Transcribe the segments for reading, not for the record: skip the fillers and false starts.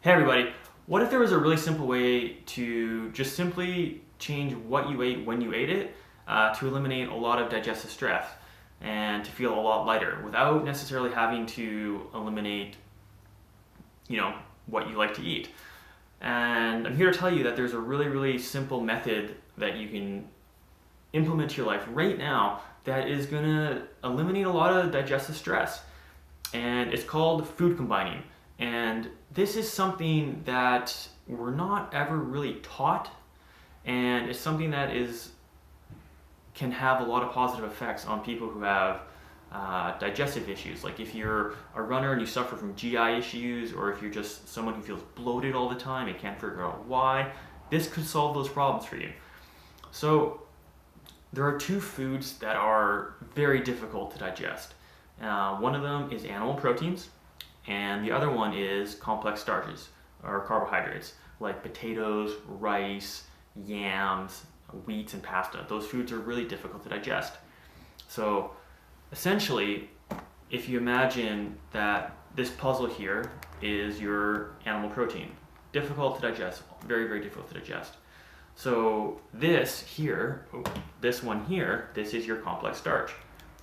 Hey everybody, what if there was a really simple way to just simply change what you ate when you ate it to eliminate a lot of digestive stress and to feel a lot lighter without necessarily having to eliminate, what you like to eat. And I'm here to tell you that there's a really simple method that you can implement to your life right now that is going to eliminate a lot of digestive stress. And it's called food combining. And this is something that we're not ever really taught, and it's something that can have a lot of positive effects on people who have digestive issues. Like if you're a runner and you suffer from GI issues, or if you're just someone who feels bloated all the time and can't figure out why, this could solve those problems for you. So there are two foods that are very difficult to digest. One of them is animal proteins, and the other one is complex starches or carbohydrates like potatoes, rice, yams, wheat, and pasta. Those foods are really difficult to digest. So essentially, if you imagine that this puzzle here is your animal protein, difficult to digest, very difficult to digest. So this here, this one here, this is your complex starch.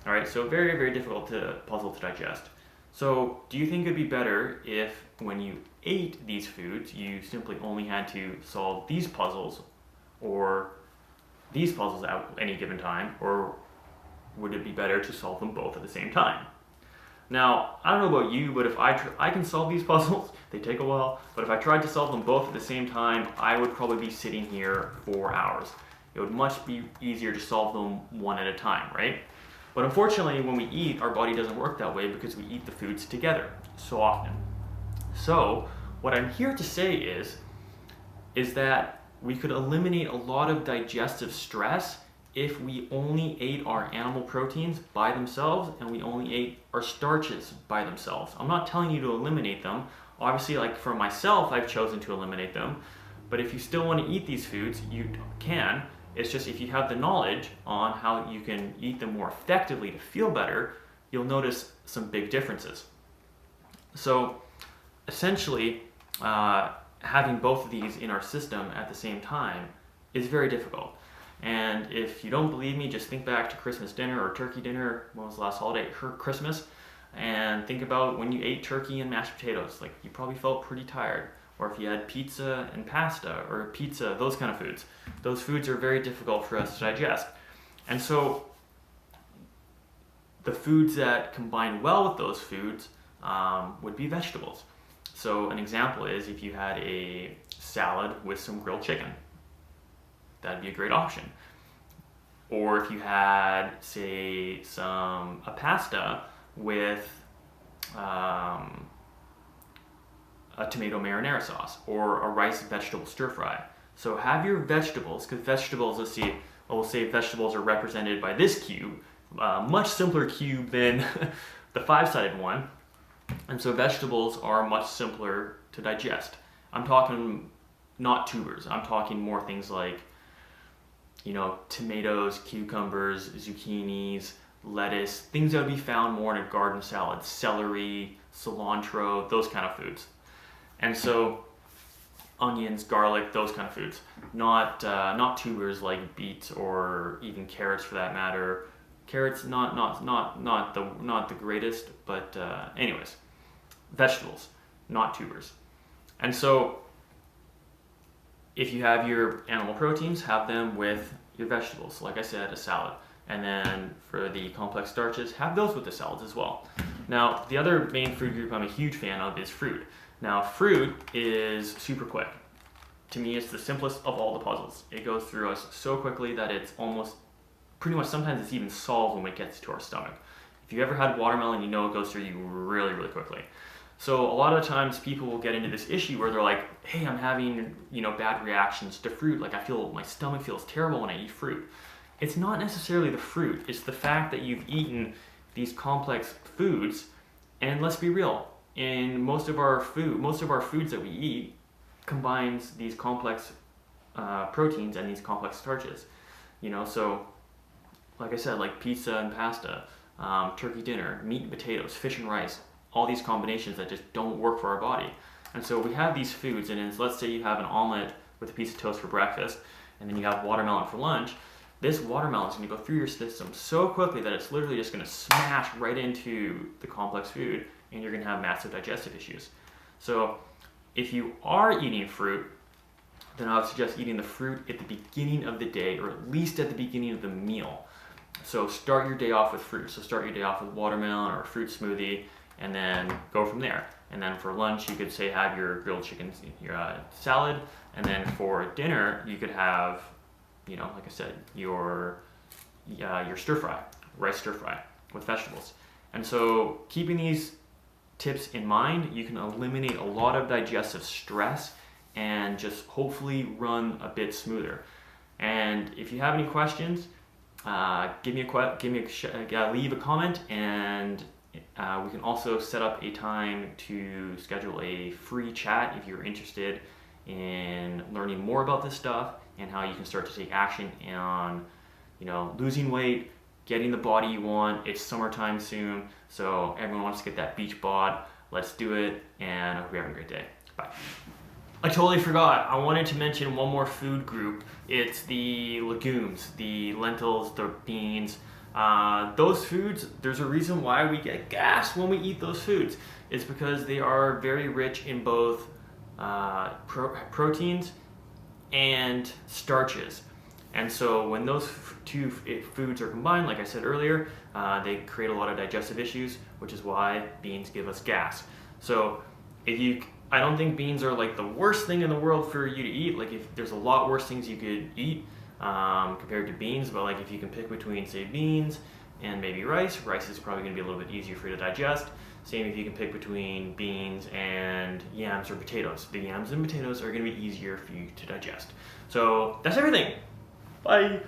All right, so very difficult puzzle to digest. So do you think it'd be better if when you ate these foods, you simply only had to solve these puzzles or these puzzles at any given time, or would it be better to solve them both at the same time? Now, I don't know about you, but if I can solve these puzzles, they take a while, but if I tried to solve them both at the same time, I would probably be sitting here for hours. It would much be easier to solve them one at a time, right? But unfortunately, when we eat, our body doesn't work that way because we eat the foods together so often. So what I'm here to say is that we could eliminate a lot of digestive stress if we only ate our animal proteins by themselves and we only ate our starches by themselves. I'm not telling you to eliminate them. Obviously, like for myself, I've chosen to eliminate them. But if you still want to eat these foods, you can. It's just if you have the knowledge on how you can eat them more effectively to feel better, you'll notice some big differences. So essentially, having both of these in our system at the same time is very difficult. And if you don't believe me, just think back to Christmas dinner or turkey dinner. When was the last holiday? Christmas. And think about when you ate turkey and mashed potatoes. Like you probably felt pretty tired. Or if you had pizza and pasta, or pizza, those kind of foods. Those foods are very difficult for us to digest. And so the foods that combine well with those foods would be vegetables. So an example is if you had a salad with some grilled chicken. That'd be a great option. Or if you had, say, a pasta with a tomato marinara sauce, or a rice vegetable stir fry. So have your vegetables, because vegetables, we'll say vegetables are represented by this cube, much simpler cube than the five-sided one. And so vegetables are much simpler to digest. I'm talking not tubers, I'm talking more things like, tomatoes, cucumbers, zucchinis, lettuce, things that would be found more in a garden salad, celery, cilantro, those kind of foods. And so onions, garlic, those kind of foods, not tubers like beets or even carrots for that matter. Carrots not the greatest, but anyways, vegetables, not tubers. And so if you have your animal proteins, have them with your vegetables. Like I said, a salad. And then for the complex starches, have those with the salads as well. Now, the other main food group I'm a huge fan of is fruit. Now, fruit is super quick. To me, it's the simplest of all the puzzles. It goes through us so quickly that it's pretty much sometimes it's even solved when it gets to our stomach. If you ever had watermelon, you know it goes through you really quickly. So a lot of times people will get into this issue where they're like, hey, I'm having, bad reactions to fruit. Like my stomach feels terrible when I eat fruit. It's not necessarily the fruit. It's the fact that you've eaten these complex foods. And let's be real, in most of our foods that we eat combines these complex proteins and these complex starches. So like I said, like pizza and pasta, turkey dinner, meat and potatoes, fish and rice, all these combinations that just don't work for our body. And so we have these foods, and let's say you have an omelet with a piece of toast for breakfast, and then you have watermelon for lunch. This watermelon is going to go through your system so quickly that it's literally just going to smash right into the complex food, and you're going to have massive digestive issues. So if you are eating fruit, then I would suggest eating the fruit at the beginning of the day, or at least at the beginning of the meal. So start your day off with fruit. So start your day off with watermelon or a fruit smoothie, and then go from there. And then for lunch, you could say have your grilled chicken, your salad, and then for dinner, you could have, you know, like I said, your stir fry, rice stir fry with vegetables. And so keeping these tips in mind, you can eliminate a lot of digestive stress and just hopefully run a bit smoother. And if you have any questions, leave a comment, and we can also set up a time to schedule a free chat if you're interested in learning more about this stuff and how you can start to take action on, you know, losing weight, getting the body you want. It's summertime soon, so everyone wants to get that beach bod. Let's do it, and I hope you're having a great day. Bye. I totally forgot. I wanted to mention one more food group. It's the legumes, the lentils, the beans. Those foods, there's a reason why we get gas when we eat those foods. It's because they are very rich in both proteins and starches. And so when those two foods are combined, like I said earlier, they create a lot of digestive issues, which is why beans give us gas. So I don't think beans are like the worst thing in the world for you to eat. Like, if there's a lot worse things you could eat compared to beans, but like if you can pick between, say, beans and maybe rice is probably gonna be a little bit easier for you to digest. Same if you can pick between beans and yams or potatoes. The yams and potatoes are gonna be easier for you to digest. So that's everything. Bye.